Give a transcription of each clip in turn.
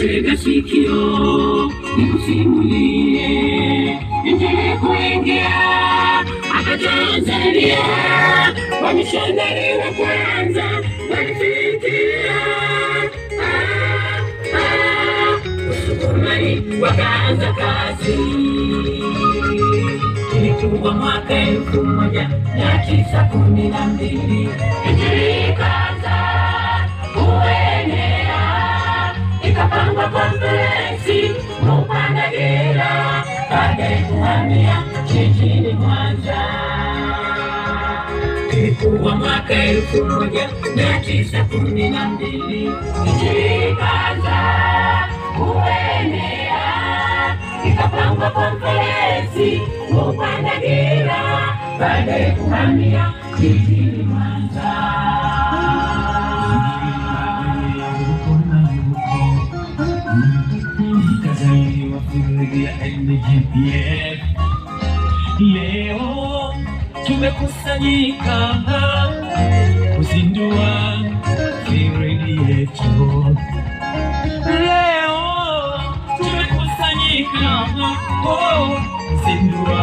tega sikio nikusimulie Injili kuingia hapa Tanzania. Wamishonari wa kwanza walifikia Usukumani wakaanza kazi. Ilikuwa mwaka 1912. Injili ikaanza kuenea, ikapangwa konferensi Mupandagila, baadaye kuhamia jijini Mwanza. Ilikuwa mwaka 1912. Injili ikaanza kuenea, ikapangwa konferensi Mupandagila, baadaye kuhamia jijini Mwanza. Leo tumekusanyika kuzindua firidi yetu. Leo tumekusanyika kuzindua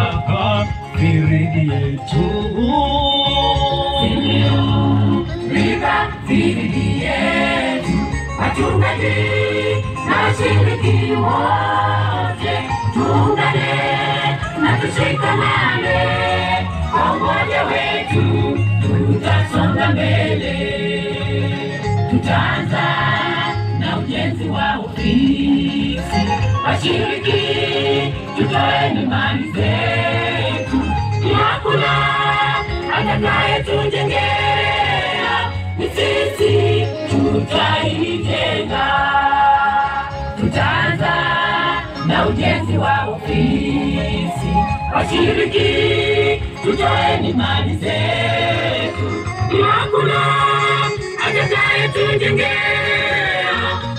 firidi yetu. Leo firidi yetu, wachungaji na washiriki wote tuungane na tushikamane, kwa umoja wetu tutasonga mbele. Tutaanza na ujenzi wa ofisi, washiriki tutoeni mali zetu. Hakuna atakayetujengea, ni sisi tutaijenga. Tutaanza na ujenzi wa ofisi, washiriki tutoeni mali zetu. Hakuna atakayetujengea,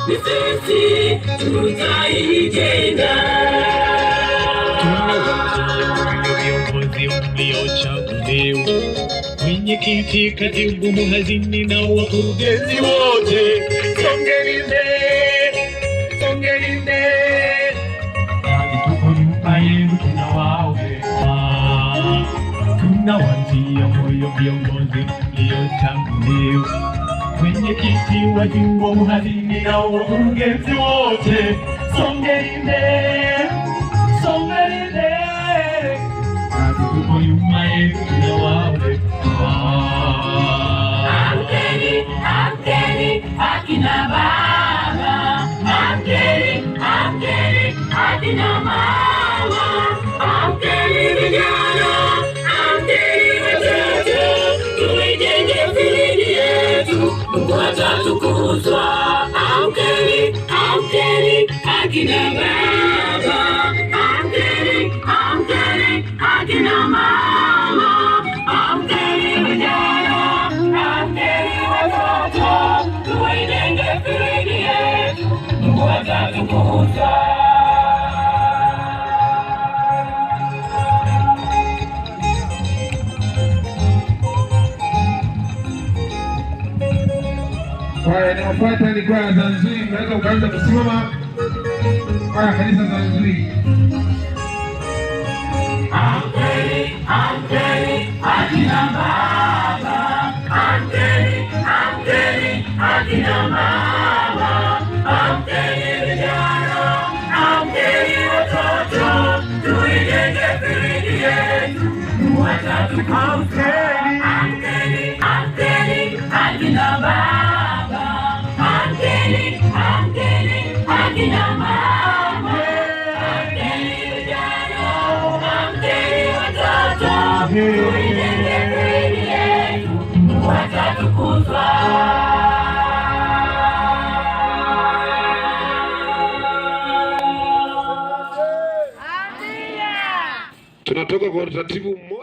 ni sisi tutaijenga. Viongozi mliochaguliwa, mwenyekiti, katibu, mhazini na wakurugenzi wote, songeni mbele, songeni mbele. Tuko nyuma yenu tunawaombea, tunawatia moyo viongozi mliochaguliwa, mwenyekiti, wajumbe, mhazini na wakurugenzi wote, songeni mbele, songeni mbele. Tuko nyuma yenu tunawaombea. Amkeni, amkeni akina baba, amkeni, amkeni akina mama, amkeni vijana, amkeni watoto, tuijenge firidi yetu, Mungu atatukuzwa. Amkeni, amkeni akina baba, amkeni, amkeni akina mama, amkeni vijana, amkeni watoto, tuijenge firidi yetu, Mungu atatukuzwa. Haya, inayofuata ni kwaya za Nzui. Unaweza ukaanza kusimama. Kwaya kanisa za Nzui. Amkeni, amkeni akina baba, amkeni, amkeni akina mama, amkeni vijana, amkeni watoto, tuijenge firidi yetu, Mungu atatukuzwa. Amkeni, amkeni akina baba, amkeni, amkeni akina mama, amkeni vijana, amkeni watoto, tuijenge firidi yetu, Mungu atatukuzwa. Tunatoka kwa utaratibu mmoja.